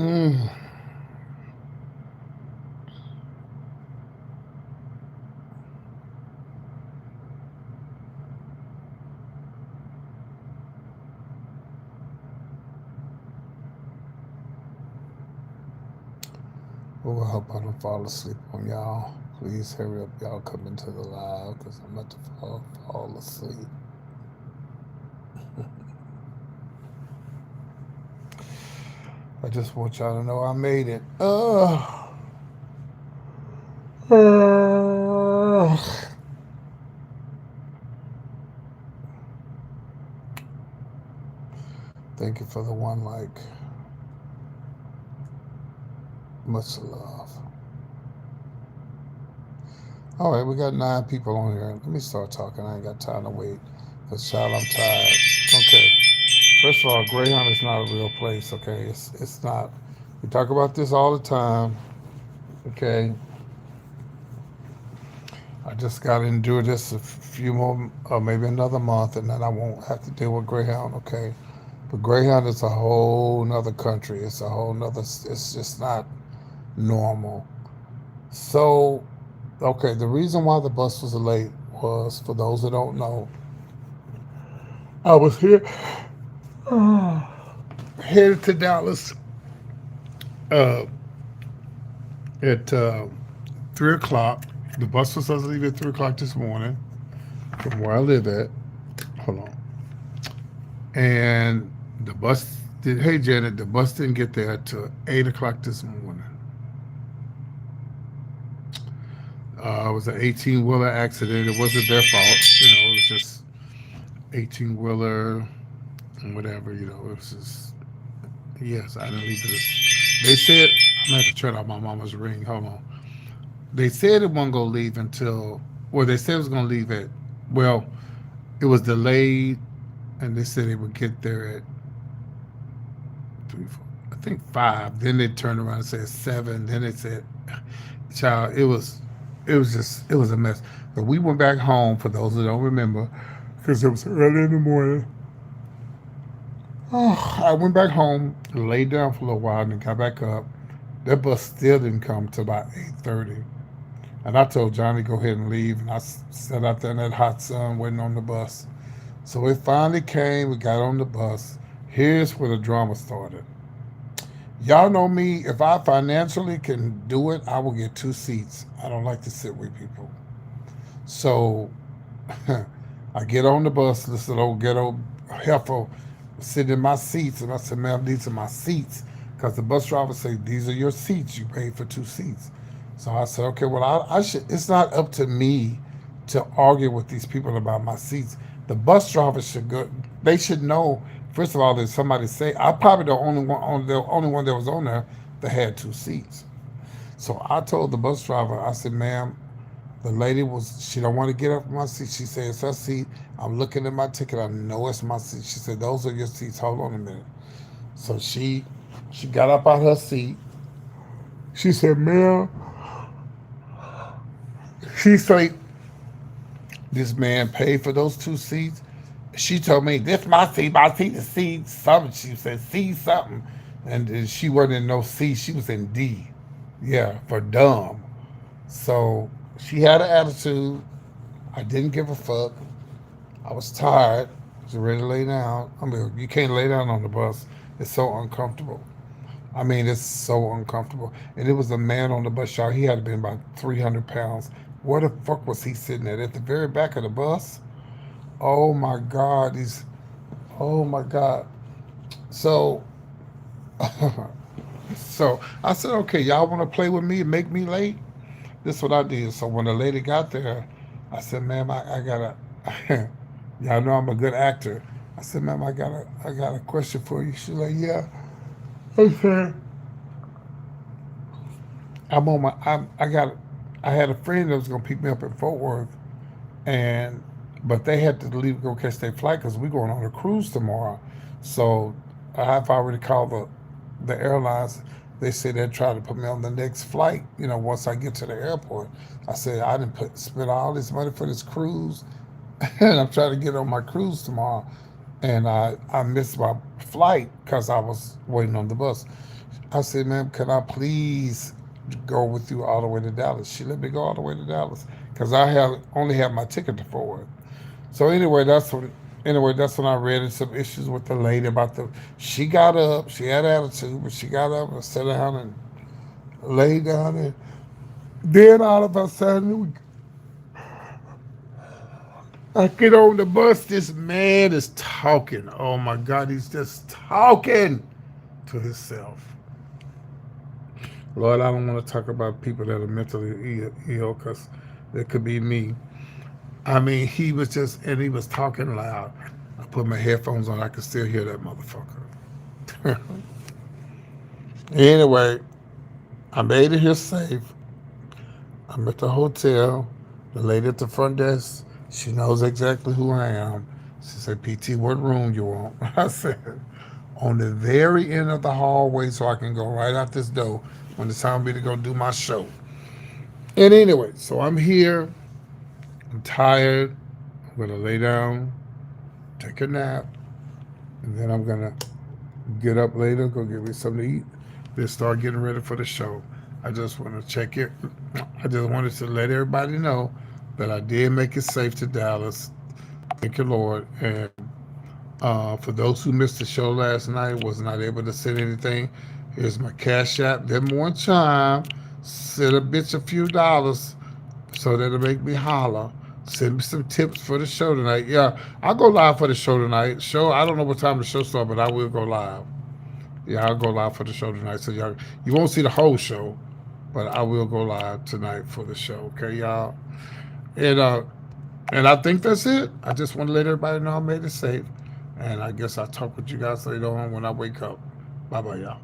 Mm. Oh, I hope I don't fall asleep on y'all. Please hurry up, y'all come into the live because I'm about to fall asleep. I just want y'all to know I made it. Uh, Thank you for the one like. Much love. All right, we got 9 people on here. Let me start talking. I ain't got time to wait. Cause child, I'm tired. Okay. First of all, Greyhound is not a real place. Okay, it's not. We talk about this all the time. Okay. I just got to endure this a few more, maybe another month, and then I won't have to deal with Greyhound. Okay. But Greyhound is a whole nother country. It's a whole nother. It's just not normal. So, okay, the reason why the bus was late was, for those that don't know, I was here headed to Dallas uh, at 3 o'clock. The bus was supposed to leave at 3 o'clock this morning from where I live at. Hold on. And the bus did. Hey Janet, the bus didn't get there till 8 o'clock this morning. It was an 18-wheeler accident. It wasn't their fault. It was just 18-wheeler and whatever. It was just, yes, I didn't leave this. They said, I'm gonna have to turn off my mama's ring. Hold on. They said it wasn't gonna leave until, well, they said it was gonna leave at, well, it was delayed, and they said they would get there at three, four, I think 5. Then they turned around and said 7. Then they said, child, it was a mess. But we went back home, for those who don't remember, because it was early in the morning. Oh, I went back home, laid down for a little while, and then got back up. That bus still didn't come till about 8:30. And I told Johnny go ahead and leave, and I sat out there in that hot sun waiting on the bus. So it finally came. We got on the bus. Here's where the drama started. Y'all know me. If I financially can do it, I will get 2 seats. I don't like to sit with people. So I get on the bus. This little ghetto heifer sitting in my seats, and I said, "Ma'am, these are my seats." Because the bus driver said, "These are your seats. You paid for 2 seats." So I said, "Okay, well, I should. It's not up to me to argue with these people about my seats. The bus driver should go. They should know. First of all, there's somebody say I probably the only one that was on there that had 2 seats. So I told the bus driver, I said, "Ma'am, the lady she don't want to get up from my seat. She said, it's her seat. I'm looking at my ticket. I know it's my seat." She said, "Those are your seats. Hold on a minute." So she got up out her seat. She said, "Ma'am," she said, "this man paid for those 2 seats." She told me, "This my seat is C something." She said C something. And she wasn't in no C, she was in D. Yeah, for dumb. So she had an attitude. I didn't give a fuck. I was tired. I was ready to lay down. I mean, you can't lay down on the bus. It's so uncomfortable. I mean, it's so uncomfortable. And it was a man on the bus, y'all. He had to be about 300 pounds. Where the fuck was he sitting at? At the very back of the bus? Oh my God. Oh my God. So, so I said, "Okay, y'all want to play with me and make me late?" This is what I did. So when the lady got there, I said, "Ma'am, I gotta, y'all know I'm a good actor." I said, "Ma'am, I got a question for you." She's like, "Yeah." Okay. I'm on my, I had a friend that was gonna pick me up in Fort Worth, and but they had to leave go catch their flight because we're going on a cruise tomorrow. So I've already called the airlines. They said they'd try to put me on the next flight. Once I get to the airport. I said I didn't spend all this money for this cruise, and I'm trying to get on my cruise tomorrow, and I missed my flight because I was waiting on the bus. I said, ma'am, can I please go with you all the way to Dallas? She let me go all the way to Dallas because I have only had my ticket to forward. So anyway, that's when I read in some issues with the lady about the. She got up, she had attitude, but she got up and sat down and laid down, and then all of a sudden, I get on the bus. This man is talking. Oh my God, he's just talking to himself. Lord, I don't want to talk about people that are mentally ill because it could be me. I mean, he was just, and he was talking loud. I put my headphones on, I could still hear that motherfucker. Anyway, I made it here safe. I'm at the hotel. The lady at the front desk, she knows exactly who I am. She said, PT, what room you want? I said, on the very end of the hallway so I can go right out this door when it's time for me to go do my show. And anyway, so I'm here. I'm tired. I'm going to lay down, take a nap, and then I'm going to get up later, go get me something to eat, then start getting ready for the show. I just want to check it. I just wanted to let everybody know that I did make it safe to Dallas. Thank you, Lord. And for those who missed the show last night, was not able to send anything, here's my cash app. Then one time, send a bitch a few dollars so that'll make me holler. Send me some tips for the show tonight. Yeah, I'll go live for the show tonight. Show, I don't know what time the show starts, but I will go live. Yeah, I'll go live for the show tonight. So y'all, you won't see the whole show, but I will go live tonight for the show. Okay, y'all. And and I think that's it. I just want to let everybody know I made it safe. And I guess I'll talk with you guys later on when I wake up. Bye bye, y'all.